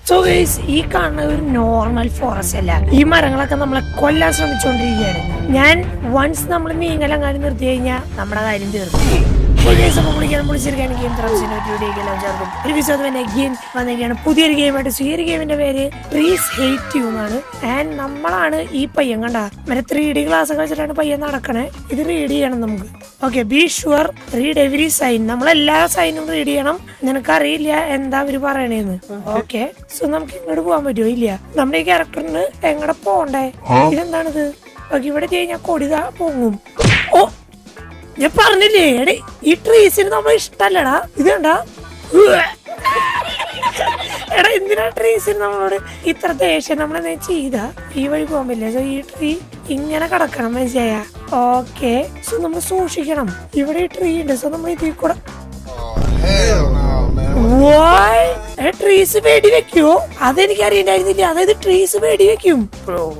So guys, ഈ കാണുന്ന ഒരു നോർമൽ ഫോറസ്റ്റ് അല്ല. ഈ മരങ്ങളൊക്കെ നമ്മളെ കൊല്ലാൻ ശ്രമിച്ചുകൊണ്ടിരിക്കുകയാണ്. ഞാൻ വൺസ് നമ്മൾ നീങ്ങലങ്ങാനും നിർത്തി കഴിഞ്ഞാൽ നമ്മുടെ കാര്യം തീർന്നു. പുതിയൊരു ഗെയിമായിട്ട്. ഈ ഒരു ഗെയിമിന്റെ പേര് ട്രീസ് ഹേറ്റ് യു ആണ്. ആൻഡ് നമ്മളാണ് ഈ പയ്യൻ കണ്ട മറ്റേ 3D ക്ലാസ് ഒക്കെ വെച്ചിട്ടാണ് പയ്യൻ നടക്കണേ. ഇത് റീഡ് ചെയ്യണം നമുക്ക്. Okay, be sure read every sign. നമ്മളെല്ലാ സൈനും റീഡ് ചെയ്യണം. നിനക്കറിയില്ല എന്താ അവര് പറയണേന്ന്. ഓക്കെ, സോ നമുക്ക് ഇങ്ങോട്ട് പോകാൻ പറ്റുമോ? ഇല്ല. നമ്മുടെ ഈ ക്യാരക്ടറിന് എങ്ങടെ പോണ്ടേ? ഇതെന്താണിത്? ഓക്കെ, ഇവിടെ കഴിഞ്ഞാൽ കൊടിതാ പൊങ്ങും. ഓ, ഞാൻ പറഞ്ഞില്ലേ എടേ, ഈ ട്രീസിന് നമ്മൾ ഇഷ്ടല്ലടാ. ഇതെണ്ടാ എടാ, എന്തിനാ ട്രീസിന് നമ്മളോട് ഇത്ര ദേഷ്യം? നമ്മളെന്താ ചെയ്ത ഈ വഴി പോകാൻ പറ്റില്ല. സോ ഈ ട്രീ ഇങ്ങനെ കിടക്കണം, മനസ്സിലായ? ഓക്കെ, സോ നമ്മൾ സൂക്ഷിക്കണം. ഇവിടെ ഈ ട്രീ ഉണ്ട്. സോ നമ്മൾ ഇതിൽ കൂടെ ട്രീസ് വെടി വെക്കുവോ? അതെനിക്ക് അറിയണ്ടായിരുന്നില്ല. അതായത് ട്രീസ് വെടി വെക്കും.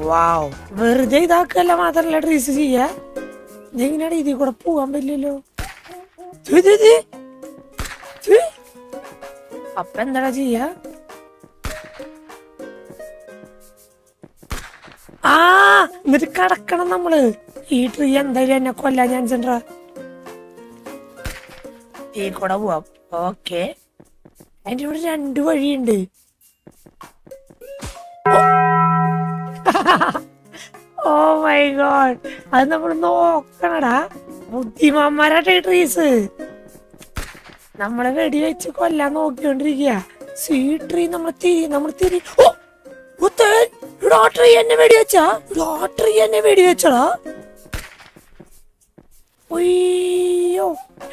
വാവ്, വെറുതെ ഇതാക്കല്ല മാത്രല്ല ട്രീസ് ചെയ്യാ. എങ്ങനെയാണ് ഇതിൽ കൂടെ പോകാൻ പറ്റില്ലല്ലോ. അപ്പൊ എന്താടാ ചെയ്യാ? എന്നിട്ട് കടക്കണം നമ്മള്. ഈ ട്രീ എന്തായാലും എന്നെ കൊല്ലാൻ ചാൻസ് ഉണ്ടാ. ഈ കൂടെ പോവാം. ഓക്കെ, അതിന്റെ ഇവിടെ 2 വഴിയുണ്ട്. ഓ മൈ ഗോഡ്, അത് നമ്മൾ നോക്കണടാ. ബുദ്ധിമാന്മാരാട്ടെ ട്രീസ്. നമ്മളെ വെടി വെച്ച് കൊല്ലാൻ നോക്കിക്കൊണ്ടിരിക്കുക. ഈ ട്രീ നമ്മൾ തിരി ട്രീ എന്നെ വെടി വെച്ചാ. ട്രീ എന്നെ വെടി വെച്ചടാ. ഒയ്യോ,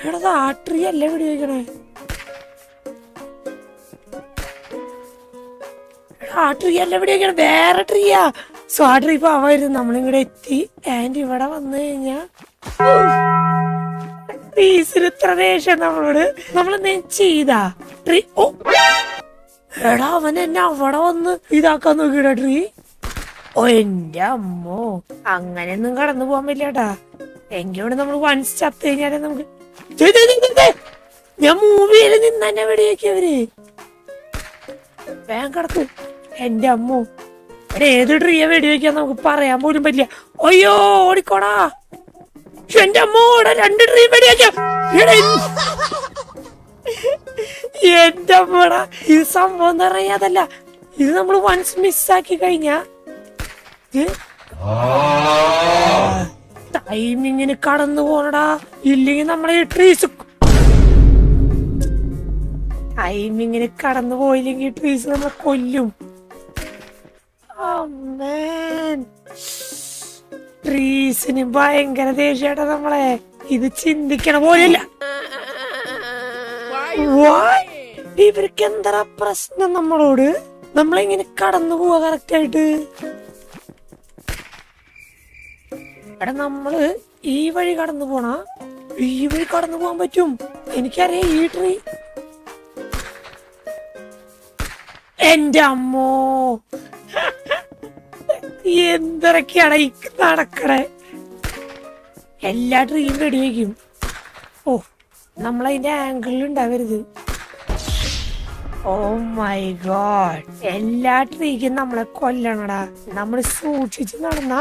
എടാ ആ ട്രീ അല്ലേ വെടി വെക്കണേ. ആ ട്രീ അല്ലേ വെടി വെക്കണേ, വേറെ ട്രീയാ. സോ ആ ട്രീ പോവായിരുന്നു. നമ്മളിങ്ങടെ എത്തി. ആൻഡ് ഇവിടെ വന്നു കഴിഞ്ഞാ ട്രീസിന് ഇത്ര ദേഷ്യം നമ്മളോട്. നമ്മളെന്താ ചെയ്താ? ട്രീ ഓ എടാ, അവൻ എന്നെ അവിടെ വന്ന് ഇതാക്കാൻ നോക്കിടാ ട്രീ. ഓ എന്റെ അമ്മോ, അങ്ങനെയൊന്നും കടന്നു പോകാൻ പറ്റില്ലാട്ടാ. എങ്കിവിടെ നമ്മൾ വൺസ് ചത്ത് കഴിഞ്ഞാലേ നമുക്ക്. ഞാൻ മൂവിയിൽ നിന്ന് തന്നെ വെടിവെക്കിയവര്. വേഗം കിടക്കും. എന്റെ അമ്മോ, എടാ ഏത് ട്രീയെ വെടിവെക്കാൻ നമുക്ക് പറയാൻ പോലും പറ്റില്ല. അയ്യോ, ഓടിക്കോടാ. എന്റെ അമ്മോ, 2 ട്രീ വെടിവെക്കാം. എന്റെ അമ്മടാ, ഇത് സംഭവം എന്ന് പറഞ്ഞാൽ അതല്ല. ഇത് നമ്മൾ വൺസ് മിസ്സാക്കി കഴിഞ്ഞാ ടൈമിങ്ങിന് കടന്നു പോണടാ. ഇല്ലെങ്കിൽ നമ്മളെ ഈ ട്രീസ് ടൈമിങ്ങിന് കടന്നു പോയില്ലെങ്കിൽ ട്രീസ് നമ്മളെ കൊല്ലും. ട്രീസിന് ഭയങ്കര ദേഷ്യാട്ടാ നമ്മളെ. ഇത് ചിന്തിക്കണ പോലെയല്ല. ഇവർക്ക് എന്താ പ്രശ്നം നമ്മളോട്? നമ്മളെങ്ങനെ കടന്നു പോവാ കറക്റ്റ് ആയിട്ട്? എടാ, നമ്മള് ഈ വഴി കടന്നു പോണ. ഈ വഴി കടന്നു പോകാൻ പറ്റും, എനിക്കറിയാം. ഈ ട്രീ എന്റെ അമ്മോ, എന്തൊക്കെയാണ് ഈ നടക്കണേ? എല്ലാ ട്രീയും വെടിവെക്കും. ഓ, നമ്മളതിന്റെ ആംഗിളിൽ ഉണ്ടാവരുത്. ഓ മൈ ഗോഡ്, എല്ലാ ട്രീക്കും നമ്മളെ കൊല്ലണടാ. നമ്മൾ സൂക്ഷിച്ച് നടന്നാ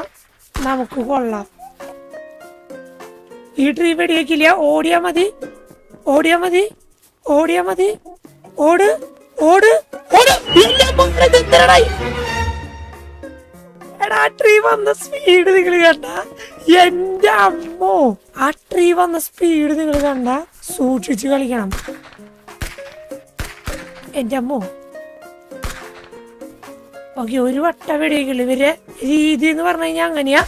നമുക്ക് കൊള്ളാം. ഈ ട്രീ വെടിവെക്കില്ല. ഓടിയാ മതി, ഓടിയാ മതി, ഓടിയാ മതി. ഓട് ഓട് ഓട്. എടാ, ആ ട്രീ വന്ന സ്പീഡ് നിങ്ങൾ കണ്ട? എന്റെ അമ്മോ, ആ ട്രീ വന്ന സ്പീഡ് നിങ്ങൾ കണ്ട? സൂക്ഷിച്ച് കളിക്കണം എന്റെ അമ്മോ. ഓക്കെ, ഒരു വട്ട വെടിവെക്കുള്ളൂ. ഇവരെ രീതി എന്ന് പറഞ്ഞു കഴിഞ്ഞാൽ അങ്ങനെയാ.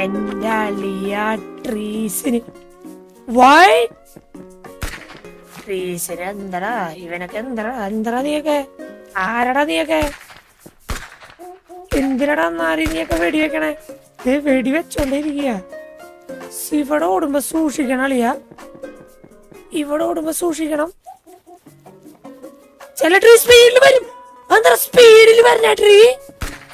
എന്റെ അളിയ ട്രീസിന് ട്രീസിന് എന്തടാ ഇവനൊക്കെ? എന്താ നീയൊക്കെ? ആരടാ നീയൊക്കെ? എന്തിനടാ നീയൊക്കെ വെടിവെക്കണേ? വെടിവെച്ചോണ്ടിരിക്കുക. ഇവിടെ ഓടുമ്പോ സൂക്ഷിക്കണം അളിയ. ഇവിടെ ഓടുമ്പോ സൂക്ഷിക്കണം. ചില ട്രീ സ്പീഡിൽ വരും. എന്താ സ്പീഡിൽ വരണ ട്രീ?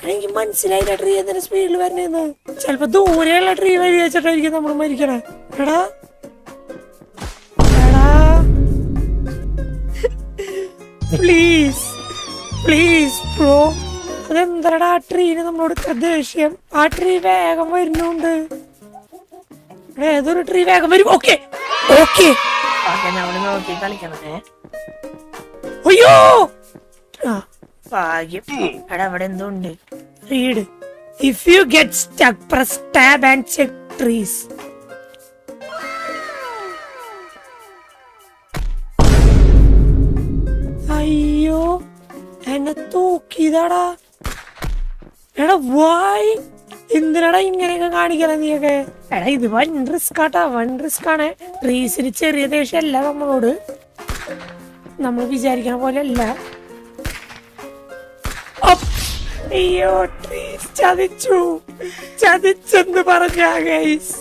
എനിക്ക് മനസ്സിലായില്ല ട്രീ എന്തിനാ സ്പീഡിൽ വരണേന്ന്. ചിലപ്പോ ദൂരെയുള്ള ട്രീ വഴി വെച്ചിട്ടായിരിക്കും നമ്മൾ മരിക്കണേ. എടാ എടാ, പ്ലീസ് പ്ലീസ് ബ്രോ. അതെന്താടാ ആ ട്രീന് നമ്മളോട് ഇത്ര ദേഷ്യം? ആ ട്രീ വേഗം വരുന്നുണ്ട്. ഏതൊരു ട്രീ വേഗം വരും. ഓക്കെ ഓക്കെ നമ്മള് നോക്കി കളിക്കണേ. അയ്യോ ഭാഗ്യം. എടാ അവിടെ എന്തോ ഉണ്ട്. Read if you get stuck press tab and check trees. അയ്യോ എന്നെ തൂക്കിയതാടാ. എടാ വായ് എന്തിനാടാ ഇങ്ങനെയൊക്കെ കാണിക്കണം നീയൊക്കെ? എടാ ഇത് വൺ റിസ്ക് ആട്ടാ, വൺ റിസ്ക് ആണ്. ട്രീസിന് ചെറിയ ദേഷ്യമല്ല നമ്മളോട്, നമ്മൾ വിചാരിക്കണ പോലെ അല്ല. അയ്യോ ട്രീസ് ചതിച്ചു, ചതിച്ചെന്ന് പറഞ്ഞ ഗൈസ്,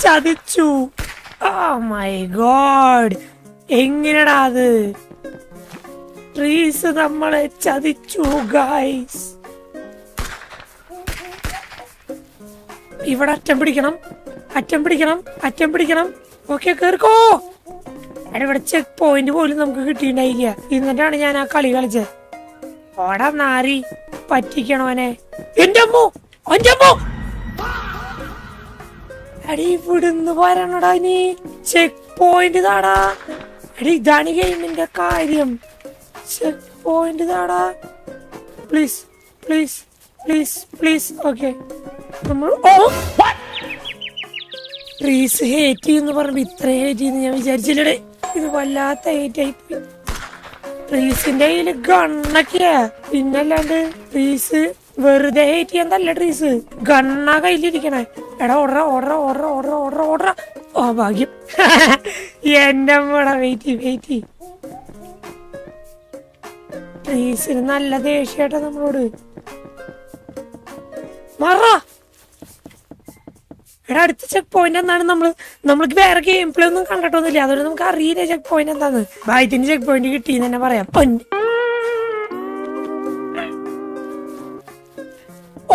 ചതിച്ചു. ഓ മൈ ഗോഡ്, എങ്ങനെടാ അത്? ട്രീസ് നമ്മളെ ചതിച്ചു ഗൈസ്. ഇവിടെ അറ്റം പിടിക്കണം, അറ്റം പിടിക്കണം, അറ്റം പിടിക്കണം. ഓക്കെ കേറിക്കോ. എടാ ഇവിടെ ചെക്ക് പോയിന്റ് പോലും നമുക്ക് കിട്ടിയിട്ടുണ്ടായില്ല. എന്നിട്ടാണ് ഞാൻ ആ കളി കളിച്ചത്. ഓടാ നാരി, പറ്റിക്കണവനെ. എന്റെ അമ്മോ, എന്റെ അമ്മോ. എടി ഇവിടുന്ന് വരണടാ നീ. ചെക്ക് പോയിന്റ് താടാ. എടി ഇതാണ് ഗെയിമിന്റെ കാര്യം. ചെക്ക് പോയിന്റ് താടാ. Please please please please. Okay നമ്മൾ ട്രീസ് ഹേറ്റ് ചെയ്യുന്ന പറയുമ്പോ ഇത്ര ഹേറ്റ് ചെയ്യുന്ന ഞാൻ വിചാരിച്ചില്ലേ. ഇത് വല്ലാത്ത ഹേറ്റ് ആയി പോയി. ട്രീസിന്റെ കയ്യില് ഗണ്ണൊക്കെയാ, പിന്നല്ലാണ്ട് ട്രീസ് വെറുതെ ഹേറ്റ് ചെയ്യാൻ ട്രീസ് ഗണ്ണാ കയ്യിലിരിക്കണേ. എടാ order order order order order order. ഓ ഭാഗ്യം. എന്റെ അമ്മടാ വെയിറ്റ് വെയിറ്റ്. ട്രീസിന് നല്ല ദേഷ്യാട്ടാ നമ്മളോട്. മറ. എടാ അടുത്ത ചെക്ക് പോയിന്റ് എന്താണ്? നമ്മൾക്ക് വേറെ ഗെയിം പ്ലേ ഒന്നും കണ്ടിട്ടൊന്നുമില്ല, അതുകൊണ്ട് നമുക്ക് അറിയില്ല ചെക്ക് പോയിന്റ് എന്താന്ന്. ഭാഗ്യത്തിന് ചെക്ക് പോയിന്റ് കിട്ടിയെന്ന് തന്നെ പറയാം.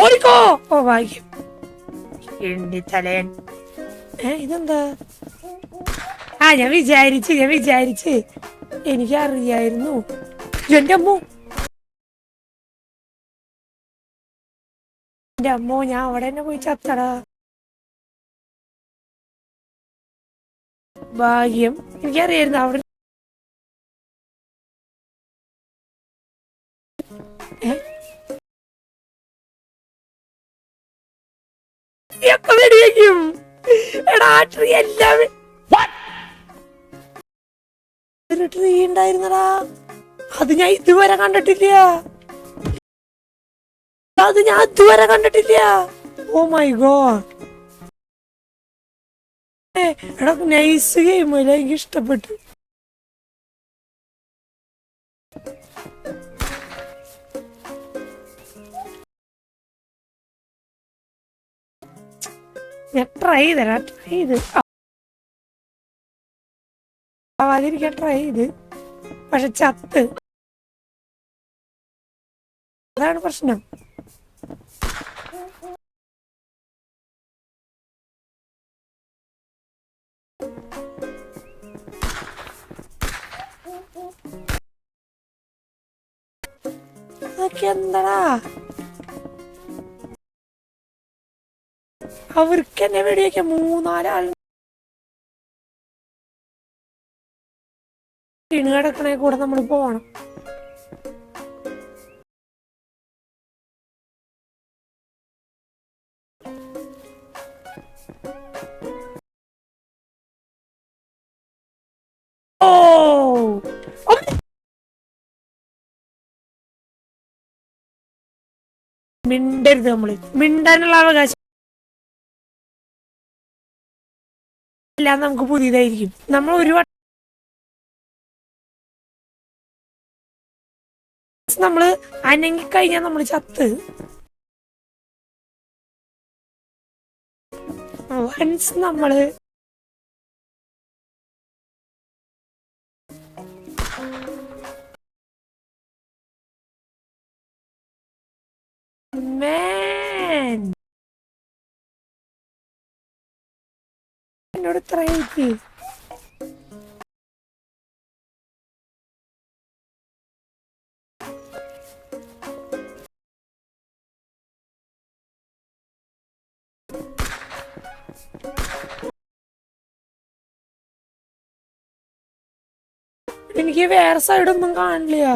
ഓടിക്കോ. ഓ ഭാഗ്യം. ഇതെന്താ? ഞാൻ വിചാരിച്ച് എനിക്കറിയായിരുന്നു. എന്റെ അമ്മോ, എന്റെ അമ്മോ, ഞാൻ അവിടെ തന്നെ പോയി ചത്തടാ. ഭാഗ്യം, എനിക്കറിയായിരുന്നു അവിടെ. വെടിവെക്കും. എടാ ട്രീ എല്ലാം ഒരു ട്രീ ഉണ്ടായിരുന്നടാ, അത് ഞാൻ ഇതുവരെ കണ്ടിട്ടില്ല. Oh my god. എടാ നൈസ് ഗെയിം അല്ലേ, എനിക്ക് ഇഷ്ടപ്പെട്ടു. ഞാൻ ട്രൈ ചെയ്ത് ആവാതിരിക്കാൻ ട്രൈ ചെയ്ത്, പക്ഷെ ചത്ത്. അതാണ് പ്രശ്നം. അതൊക്കെ എന്താടാ, അവർക്ക് എന്നെ വെടിയൊക്കെ 3-4 ആൾ കിടക്കണേ കൂടെ നമ്മൾ പോണം. മിണ്ടരുത്, നമ്മള് മിണ്ടാനുള്ള അവകാശം എല്ലാം നമുക്ക് പുതിയതായിരിക്കും. നമ്മൾ ഒരു നമ്മള് അനങ്ങി കഴിഞ്ഞാൽ നമ്മള് ചത്ത്. വൺസ് നമ്മള് എന്നോട് ഇത്രയൊക്കെ എനിക്ക് വേറെ സൈഡൊന്നും കാണില്ല.